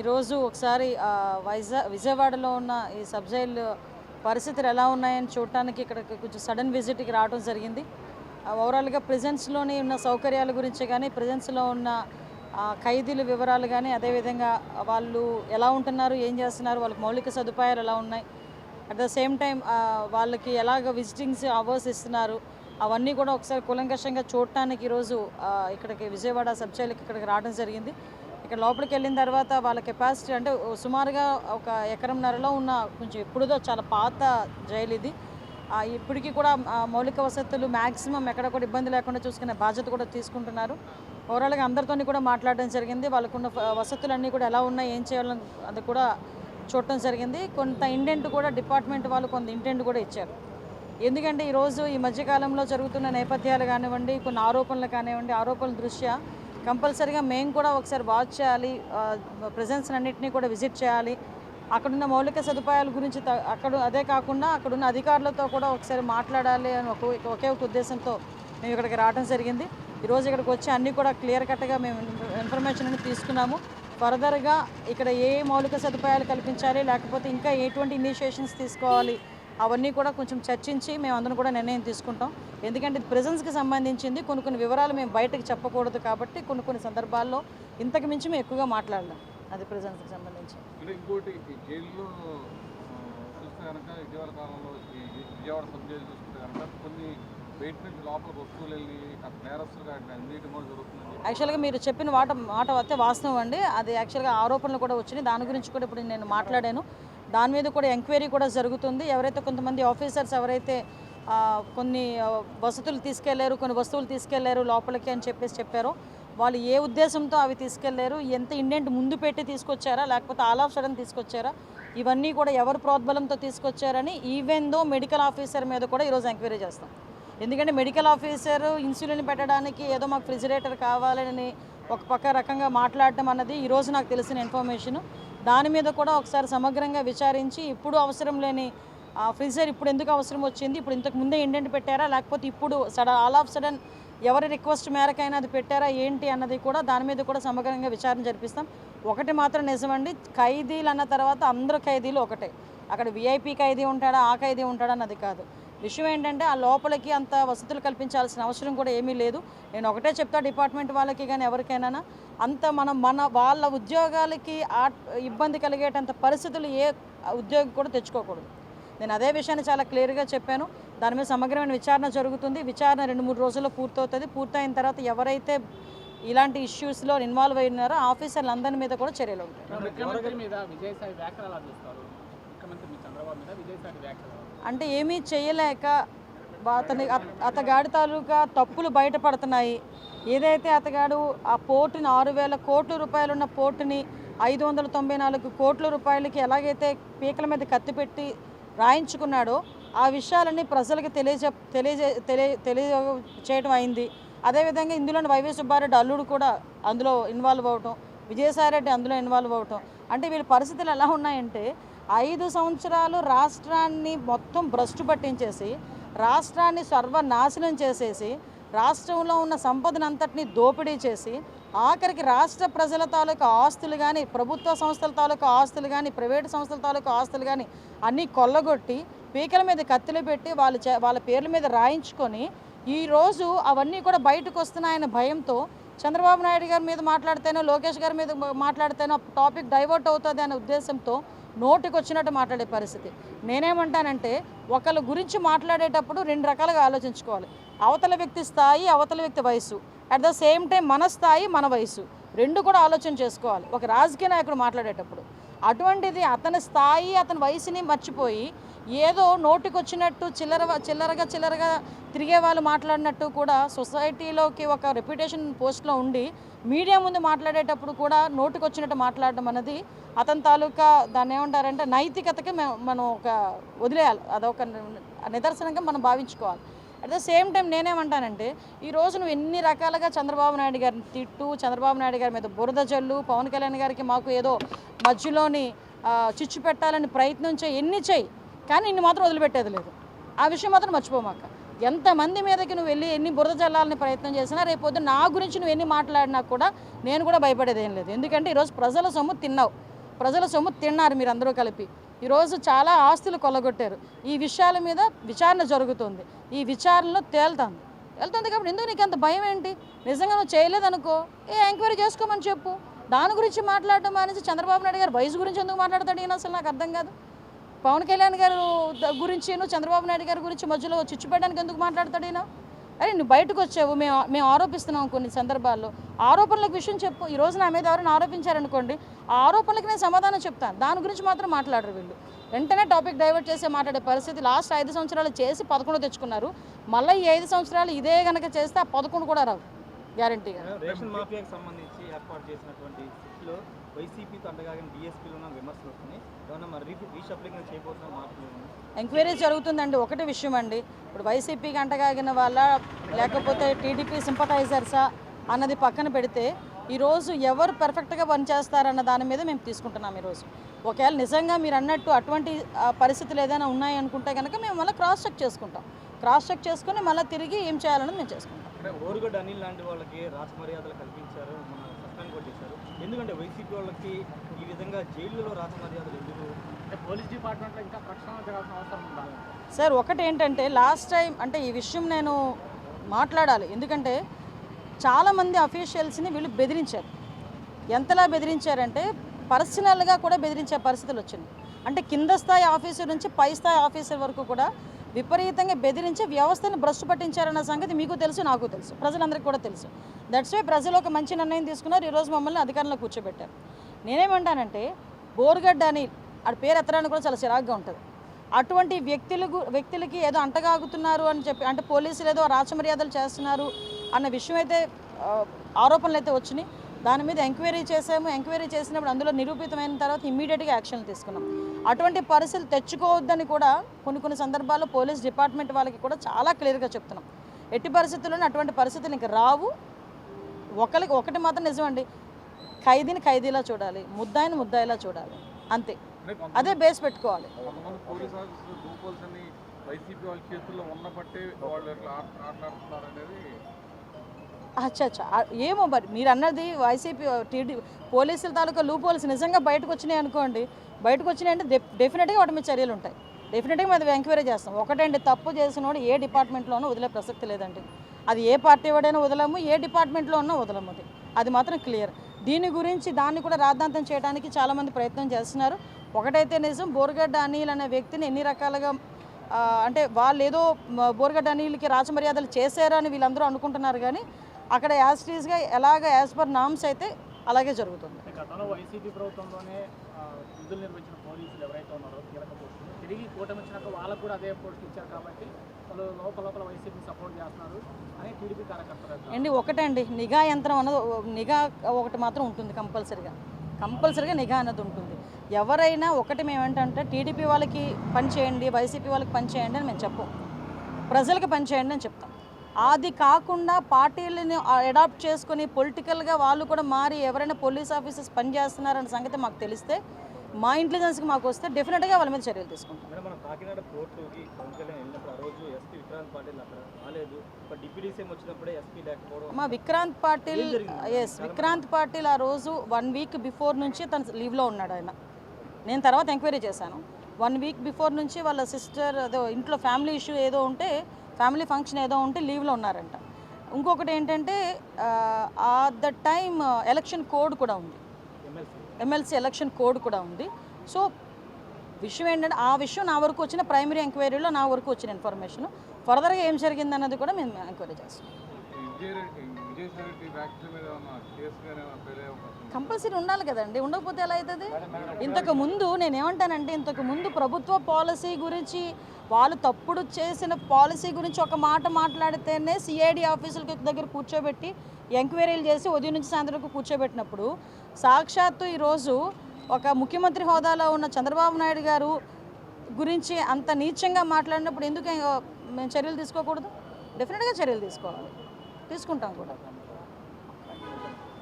ఈరోజు ఒకసారి విజయవాడలో ఉన్న ఈ సబ్ జైల్ పరిస్థితులు ఎలా ఉన్నాయని చూడటానికి ఇక్కడికి కొంచెం సడన్ విజిట్కి రావడం జరిగింది. ఓవరాల్గా ప్రిజెన్స్లోని ఉన్న సౌకర్యాల గురించి కానీ, ప్రిజెన్స్లో ఉన్న ఖైదీల వివరాలు కానీ, అదేవిధంగా వాళ్ళు ఎలా ఉంటున్నారు, ఏం చేస్తున్నారు, వాళ్ళకి మౌలిక సదుపాయాలు ఎలా ఉన్నాయి, అట్ ద సేమ్ టైం వాళ్ళకి ఎలాగ విజిటింగ్స్ అవర్స్ ఇస్తున్నారు, అవన్నీ కూడా ఒకసారి కూలంకషంగా చూడటానికి ఈరోజు ఇక్కడికి విజయవాడ సబ్ జైలుకి ఇక్కడికి రావడం జరిగింది. ఇక్కడ లోపలికి వెళ్ళిన తర్వాత వాళ్ళ కెపాసిటీ అంటే సుమారుగా ఒక ఎకరంన్నరలో ఉన్న కొంచెం ఎప్పుడుదో చాలా పాత జైలు ఇది. ఇప్పటికీ కూడా మౌలిక వసతులు మ్యాక్సిమం ఎక్కడ కూడా ఇబ్బంది లేకుండా చూసుకునే బాధ్యత కూడా తీసుకుంటున్నారు. ఓవరాల్గా అందరితోని కూడా మాట్లాడడం జరిగింది. వాళ్ళకున్న వసతులన్నీ కూడా ఎలా ఉన్నాయి, ఏం చేయాలని అది కూడా చూడటం జరిగింది. కొంత ఇంటెంట్ కూడా డిపార్ట్మెంట్ వాళ్ళు కొంత ఇంటెంట్ కూడా ఇచ్చారు. ఎందుకంటే ఈరోజు ఈ మధ్యకాలంలో జరుగుతున్న నేపథ్యాలు కానివ్వండి, కొన్ని ఆరోపణలు కానివ్వండి, ఆరోపణల దృష్ట్యా కంపల్సరీగా మేము కూడా ఒకసారి వాచ్ చేయాలి, ప్రెజెన్స్ అన్నింటినీ కూడా విజిట్ చేయాలి, అక్కడున్న మౌలిక సదుపాయాల గురించి అదే కాకుండా అక్కడున్న అధికారులతో కూడా ఒకసారి మాట్లాడాలి అని ఒకే ఒక ఉద్దేశంతో మేము ఇక్కడికి రావడం జరిగింది. ఈరోజు ఇక్కడికి వచ్చి అన్నీ కూడా క్లియర్ కట్గా మేము ఇన్ఫర్మేషన్ అని తీసుకున్నాము. ఫర్దర్గా ఇక్కడ ఏ మౌలిక సదుపాయాలు కల్పించాలి, లేకపోతే ఇంకా ఎటువంటి ఇనిషియేషన్స్ తీసుకోవాలి, అవన్నీ కూడా కొంచెం చర్చించి మేము అందరం కూడా నిర్ణయం తీసుకుంటాం. ఎందుకంటే ఇది ప్రెజెన్స్కి సంబంధించింది, కొన్ని వివరాలు మేము బయటకు చెప్పకూడదు కాబట్టి కొన్ని సందర్భాల్లో ఇంతకు మించి మేము ఎక్కువగా మాట్లాడలేం. అది ప్రెజెన్స్కి సంబంధించి. ఇంకోటి జైల్లో చూస్తే కనుక ఇటీవల కాలంలో విజయవాడ సబ్ జైలు చూస్తే కనుక కొన్ని బయట నుంచి లోపలికి వస్తువులు వెళ్ళి నేరస్తులుగా అన్నిటి కూడా జరుగుతుంది. యాక్చువల్గా మీరు చెప్పిన మాట అయితే వాస్తవం అండి. అది యాక్చువల్గా ఆరోపణలు కూడా వచ్చినాయి. దాని గురించి కూడా ఇప్పుడు నేను మాట్లాడాను. దాని మీద కూడా ఎంక్వైరీ కూడా జరుగుతుంది. ఎవరైతే కొంతమంది ఆఫీసర్స్ ఎవరైతే కొన్ని వసతులు తీసుకెళ్లారు, కొన్ని వస్తువులు తీసుకెళ్లారు లోపలికి అని చెప్పారో, వాళ్ళు ఏ ఉద్దేశంతో అవి తీసుకెళ్లారు, ఎంత ఇండెంట్ ముందు పెట్టి తీసుకొచ్చారా, లేకపోతే ఆల్ ఆఫ్ సడన్ తీసుకొచ్చారా, ఇవన్నీ కూడా ఎవరు ప్రోద్బలంతో తీసుకొచ్చారని ఈవెన్ దో మెడికల్ ఆఫీసర్ మీద కూడా ఈరోజు ఎంక్వైరీ చేస్తాం. ఎందుకంటే మెడికల్ ఆఫీసర్ ఇన్సులిన్ పెట్టడానికి ఏదో మాకు ఫ్రిజిరేటర్ కావాలని ఒక పక్క రకంగా మాట్లాడటం అన్నది ఈరోజు నాకు తెలిసిన ఇన్ఫర్మేషన్. దాని మీద కూడా ఒకసారి సమగ్రంగా విచారించి ఇప్పుడు అవసరం లేని ఫ్రిజర్ ఇప్పుడు ఎందుకు అవసరం వచ్చింది, ఇప్పుడు ఇంతకు ముందే ఇండెంట్ పెట్టారా, లేకపోతే ఇప్పుడు ఆల్ ఆఫ్ సడన్ ఎవరి రిక్వెస్ట్ మేరకైనా అది పెట్టారా ఏంటి అన్నది కూడా దాని మీద కూడా సమగ్రంగా విచారణ జరిపిస్తాం. ఒకటి మాత్రం నిజమండి, ఖైదీలు అన్న తర్వాత అందరూ ఖైదీలు ఒకటే. అక్కడ విఐపి ఖైదీ ఉంటాడా, ఆ ఖైదీ ఉంటాడా అన్నది కాదు. విషయం ఏంటంటే ఆ లోపలికి అంత వసతులు కల్పించాల్సిన అవసరం కూడా ఏమీ లేదు. నేను ఒకటే చెప్తా డిపార్ట్మెంట్ వాళ్ళకి కానీ ఎవరికైనా, అంత వాళ్ళ ఉద్యోగాలకి ఇబ్బంది కలిగేటంత పరిస్థితులు ఏ ఉద్యోగి కూడా తెచ్చుకోకూడదు. నేను అదే విషయాన్ని చాలా క్లియర్గా చెప్పాను. దాని మీద సమగ్రమైన విచారణ జరుగుతుంది. విచారణ 2-3 రోజుల్లో పూర్తవుతుంది. పూర్తయిన తర్వాత ఎవరైతే ఇలాంటి ఇష్యూస్లో ఇన్వాల్వ్ అయినారో ఆఫీసర్లు అందరి మీద కూడా చర్యలు ఉంటాయి. అంటే ఏమీ చేయలేక అతగాడి తాలూకా తప్పులు బయటపడుతున్నాయి. ఏదైతే అతగాడు ఆ పోర్టుని 6,000 కోట్ల రూపాయలున్న పోర్టుని 594 కోట్ల రూపాయలకి ఎలాగైతే పీకల మీద కత్తిపెట్టి రాయించుకున్నాడో ఆ విషయాలన్నీ ప్రజలకు తెలియచేయడం అయింది. అదేవిధంగా ఇందులోని వైవి సుబ్బారెడ్డి అల్లుడు కూడా అందులో ఇన్వాల్వ్ అవ్వటం, విజయసాయిరెడ్డి అందులో ఇన్వాల్వ్ అవ్వటం. అంటే వీళ్ళ పరిస్థితులు ఎలా ఉన్నాయంటే 5 సంవత్సరాలు రాష్ట్రాన్ని మొత్తం భ్రష్టు పట్టించేసి, రాష్ట్రాన్ని సర్వనాశనం చేసేసి, రాష్ట్రంలో ఉన్న సంపదనంతటినీ దోపిడీ చేసి, ఆఖరికి రాష్ట్ర ప్రజల తాలూకా ఆస్తులు కానీ, ప్రభుత్వ సంస్థల తాలూకా ఆస్తులు కానీ, ప్రైవేటు సంస్థల తాలూకా ఆస్తులు కానీ అన్నీ కొల్లగొట్టి పీకల మీద కత్తులు పెట్టి వాళ్ళ పేర్ల మీద రాయించుకొని ఈరోజు అవన్నీ కూడా బయటకు వస్తున్నాయన్న భయంతో చంద్రబాబు నాయుడు గారి మీద మాట్లాడితేనో, లోకేష్ గారి మీద మాట్లాడితేనో టాపిక్ డైవర్ట్ అవుతుంది అనే ఉద్దేశంతో నోటికి వచ్చినట్టు మాట్లాడే పరిస్థితి. నేనేమంటానంటే ఒకళ్ళ గురించి మాట్లాడేటప్పుడు 2 రకాలుగా ఆలోచించుకోవాలి. అవతల వ్యక్తి స్థాయి, అవతల వ్యక్తి వయసు, అట్ ద సేమ్ టైం మన స్థాయి, మన వయసు, 2 కూడా ఆలోచన చేసుకోవాలి ఒక రాజకీయ నాయకుడు మాట్లాడేటప్పుడు. అటువంటిది అతని స్థాయి, అతని వయసుని మర్చిపోయి ఏదో నోటికొచ్చినట్టు చిల్లరగా తిరిగే వాళ్ళు మాట్లాడినట్టు కూడా సొసైటీలోకి ఒక రెప్యుటేషన్ పోస్ట్లో ఉండి మీడియా ముందు మాట్లాడేటప్పుడు కూడా నోటికొచ్చినట్టు మాట్లాడడం అనేది అతని తాలూకా దాన్ని ఏమంటారంటే నైతికతకి మనం ఒక వదిలేయాలి. అదొక నిదర్శనంగా మనం భావించుకోవాలి. అట్ ద సేమ్ టైం నేనేమంటానంటే ఈరోజు నువ్వు ఎన్ని రకాలుగా చంద్రబాబు నాయుడు గారిని తిట్టు, చంద్రబాబు నాయుడు గారి మీద బురద జల్లు, పవన్ కళ్యాణ్ గారికి మాకు ఏదో మధ్యలోని చిచ్చు పెట్టాలని ప్రయత్నం చేయి, ఎన్ని చేయి, కానీ ఇన్ని మాత్రం వదిలిపెట్టేది లేదు. ఆ విషయం మాత్రం మర్చిపోమాక. ఎంతమంది మీదకి నువ్వు వెళ్ళి ఎన్ని బురద జల్లాలని ప్రయత్నం చేసినా రేపొద్దు నా గురించి నువ్వు ఎన్ని మాట్లాడినా కూడా నేను కూడా భయపడేది ఏం లేదు. ఎందుకంటే ఈరోజు ప్రజల సొమ్ము తిన్నావు, ప్రజల సొమ్ము తిన్నారు మీరు అందరూ కలిపి. ఈరోజు చాలా ఆస్తులు కొల్లగొట్టారు. ఈ విషయాల మీద విచారణ జరుగుతుంది, ఈ విచారణలో వెళ్తుంది కాబట్టి ఎందుకు నీకు అంత భయం ఏంటి? నిజంగా నువ్వు చేయలేదనుకో ఎంక్వైరీ చేసుకోమని చెప్పు. దాని గురించి మాట్లాడటం అనేసి చంద్రబాబు నాయుడు గారు వయసు గురించి ఎందుకు మాట్లాడతాడు ఈయన? అసలు నాకు అర్థం కాదు. పవన్ కళ్యాణ్ గారు గురించి చంద్రబాబు నాయుడు గారి గురించి మధ్యలో చిచ్చు పెట్టడానికి ఎందుకు మాట్లాడతాడు ఈయన? అరే నువ్వు బయటకు వచ్చావు, మేము ఆరోపిస్తున్నాం కొన్ని సందర్భాల్లో. ఆరోపణలకు విషయం చెప్పు. ఈరోజు నా మీద ఎవరైనా ఆరోపించారనుకోండి, ఆ ఆరోపణలకు నేను సమాధానం చెప్తాను. దాని గురించి మాత్రం మాట్లాడరు వీళ్ళు. వెంటనే టాపిక్ డైవర్ట్ చేసే మాట్లాడే పరిస్థితి. లాస్ట్ 5 సంవత్సరాలు చేసి 11 తెచ్చుకున్నారు. మళ్ళీ ఈ 5 సంవత్సరాలు ఇదే కనుక చేస్తే ఆ 11 కూడా రావు గ్యారంటీగా. రేషన్ మాఫియాకి సంబంధించి ఏర్పాటు చేసినటువంటి సిట్లో వైసీపీతో అండగాగిన బీఎస్పీలో ఉన్న విమర్శలు వస్తున్నాయి. ఏమన్నా మరి రీషఫ్లింగ్ చేయబోతున్న మాటలు ఎంక్వైరీ జరుగుతుందండి. ఒకటి విషయం అండి, ఇప్పుడు వైసీపీకి అంటగాగిన వాళ్ళ లేకపోతే టీడీపీ సింపటైజర్సా అన్నది పక్కన పెడితే ఈరోజు ఎవరు పర్ఫెక్ట్గా పనిచేస్తారన్న దాని మీద మేము తీసుకుంటున్నాం. ఈరోజు ఒకవేళ నిజంగా మీరు అన్నట్టు అటువంటి పరిస్థితులు ఏదైనా ఉన్నాయనుకుంటే కనుక మేము మళ్ళీ క్రాస్ చెక్ చేసుకుంటాం. క్రాస్ చెక్ చేసుకుని మళ్ళీ తిరిగి ఏం చేయాలని మేము చేసుకుంటాం. ఓరుగడ్డ అనిల్ లాంటి వాళ్ళకి రాజమర్యాదలు కల్పించారు, మన సస్పెండ్ కొట్టేశారు. ఎందుకంటే వైసీపీ వాళ్ళకి ఈ విధంగా జైళ్ళలో రాజమర్యాదలు ఎందుకు? పోలీస్ డిపార్ట్మెంట్లో ఇంకా ప్రక్షాళన జరగాల్సిన అవసరం ఉందా సార్? ఒకటి ఏంటంటే లాస్ట్ టైం అంటే ఈ విషయం నేను మాట్లాడాలి. ఎందుకంటే చాలామంది అఫీషియల్స్ని వీళ్ళు బెదిరించారు. ఎంతలా బెదిరించారంటే పర్సనల్గా కూడా బెదిరించే పరిస్థితులు వచ్చింది. అంటే కింద స్థాయి ఆఫీసర్ నుంచి పై స్థాయి ఆఫీసర్ వరకు కూడా విపరీతంగా బెదిరించి వ్యవస్థను భ్రష్టు పట్టించారన్న సంగతి మీకు తెలుసు, నాకు తెలుసు, ప్రజలందరికీ కూడా తెలుసు. దట్స్ వై ప్రజలు ఒక మంచి నిర్ణయం తీసుకున్నారు. ఈరోజు మమ్మల్ని అధికారంలో కూర్చోబెట్టారు. నేనేమంటానంటే బోరుగడ్డ అని ఆడ పేరు ఎత్తడానికి కూడా చాలా చిరాగ్గా ఉంటుంది. అటువంటి వ్యక్తులకి ఏదో అంటగాగుతున్నారు అని చెప్పి, అంటే పోలీసులు ఏదో రాచమర్యాదలు చేస్తున్నారు అన్న విషయం అయితే ఆరోపణలు అయితే వచ్చినాయి. దాని మీద ఎంక్వైరీ చేసాము. ఎంక్వైరీ చేసినప్పుడు అందులో నిరూపితమైన తర్వాత ఇమ్మీడియట్గా యాక్షన్లు తీసుకున్నాం. అటువంటి పరిస్థితులు తెచ్చుకోవద్దని కూడా కొన్ని సందర్భాల్లో పోలీస్ డిపార్ట్మెంట్ వాళ్ళకి కూడా చాలా క్లియర్గా చెప్తున్నాం. ఎట్టి పరిస్థితుల్లోనే అటువంటి పరిస్థితులు ఇంక రావు. ఒకటి మాత్రం నిజమండి, ఖైదీని ఖైదీలా చూడాలి, ముద్దాయిని ముద్దాయిలా చూడాలి, అంతే. అదే బేస్ పెట్టుకోవాలి. అచ్చా ఏమో మరి మీరు అన్నది వైసీపీ పోలీసుల తాలూకా లూప్ హోల్స్ నిజంగా బయటకు వచ్చినాయి అనుకోండి. బయటకు వచ్చినాయంటే డెఫినెట్గా వాటి మీద చర్యలు ఉంటాయి. డెఫినెట్గా మేము ఎంక్వైరీ చేస్తాం. ఒకటండి, తప్పు చేసినోడు ఏ డిపార్ట్మెంట్లోనూ వదిలే ప్రసక్తి లేదండి. అది ఏ పార్టీ వాడైనా వదలము, ఏ డిపార్ట్మెంట్లో ఉన్నా వదలము. అది మాత్రం క్లియర్. దీని గురించి దాన్ని కూడా రాద్ధాంతం చేయడానికి చాలామంది ప్రయత్నం చేస్తున్నారు. ఒకటైతే నిజం, బోరుగడ్డ అనిల్ అనే వ్యక్తిని ఎన్ని రకాలుగా అంటే వాళ్ళు ఏదో బోరుగడ్డ అనిల్కి రాజమర్యాదలు చేశారని వీళ్ళందరూ అనుకుంటున్నారు. కానీ అక్కడ యాజ్టీజ్గా ఎలాగ యాజ్ పర్ నామ్స్ అయితే అలాగే జరుగుతుంది. గతంలో వైసీపీ ప్రభుత్వంలోనే విధులు నిర్వహించిన పోలీసులు ఎవరైతే ఉన్నారో కీలక పోస్టులు తిరిగి కూటమి వచ్చినాక వాళ్ళకు కూడా అదే పోస్టులు ఇచ్చారు. కాబట్టి వాళ్ళు లోపల వైసీపీ సపోర్ట్ చేస్తున్నారు అని టీడీపీ కార్యకర్తలు అండి. ఒకటండి, నిఘా యంత్రం అన్నది, నిఘా ఒకటి మాత్రం ఉంటుంది కంపల్సరిగా నిఘా అన్నది ఉంటుంది. ఎవరైనా ఒకటి మేమేంటంటే టీడీపీ వాళ్ళకి పని చేయండి, వైసీపీ వాళ్ళకి పని చేయండి అని మేము చెప్పం, ప్రజలకు పని చేయండి అని చెప్తాం. అది కాకుండా పార్టీలని అడాప్ట్ చేసుకొని పొలిటికల్గా వాళ్ళు కూడా మారి ఎవరైనా పోలీస్ ఆఫీసర్స్ పనిచేస్తున్నారన్న సంగతి మాకు తెలిస్తే, మా ఇంటెలిజెన్స్కి మాకు వస్తే డెఫినెట్గా వాళ్ళ మీద చర్యలు తీసుకుంటాం. మనం కాకినాడ కోర్టుకి పవన్ కళ్యాణ్ వెళ్ళినప్పుడు ఆ రోజు ఎస్పీ విక్రాంత్ పాటిల్ అక్కడ రాలేదు. డిప్యూటీ సీఎం వచ్చినప్పుడే ఎస్పీ లేకపోవడం. మా విక్రాంత్ పాటిల్ ఆ రోజు 1 వీక్ బిఫోర్ నుంచి తను లీవ్లో ఉన్నాడు. ఆయన నేను తర్వాత ఎంక్వైరీ చేశాను. 1 వీక్ బిఫోర్ నుంచి వాళ్ళ సిస్టర్ ఏదో ఇంట్లో ఫ్యామిలీ ఇష్యూ ఏదో ఉంటే, ఫ్యామిలీ ఫంక్షన్ ఏదో ఉంటే లీవ్లో ఉన్నారంట. ఇంకొకటి ఏంటంటే ద టైమ్ ఎలక్షన్ కోడ్ కూడా ఉంది, ఎమ్మెల్సీ ఎలక్షన్ కోడ్ కూడా ఉంది. సో విషయం ఏంటంటే ఆ విషయం నా వరకు వచ్చిన ప్రైమరీ ఎంక్వైరీలో నా వరకు వచ్చిన ఇన్ఫర్మేషన్. ఫర్దర్గా ఏం జరిగింది అన్నది కూడా మేము ఎంక్వైరీ చేస్తాం. కంపల్సరీ ఉండాలి కదండి, ఉండకపోతే ఎలా అవుతుంది? ఇంతకుముందు నేనేమంటానంటే, ఇంతకుముందు ప్రభుత్వ పాలసీ గురించి వాళ్ళు తప్పుడు చేసిన పాలసీ గురించి ఒక మాట మాట్లాడితేనే సిఐడి ఆఫీసుల దగ్గర కూర్చోబెట్టి ఎంక్వైరీలు చేసి ఉదయం నుంచి సాయంత్రం వరకు కూర్చోబెట్టినప్పుడు, సాక్షాత్తు ఈరోజు ఒక ముఖ్యమంత్రి హోదాలో ఉన్న చంద్రబాబు నాయుడు గారు గురించి అంత నీచంగా మాట్లాడినప్పుడు ఎందుకు మేము చర్యలు తీసుకోకూడదు? డెఫినెట్గా చర్యలు తీసుకుంటాం కూడా.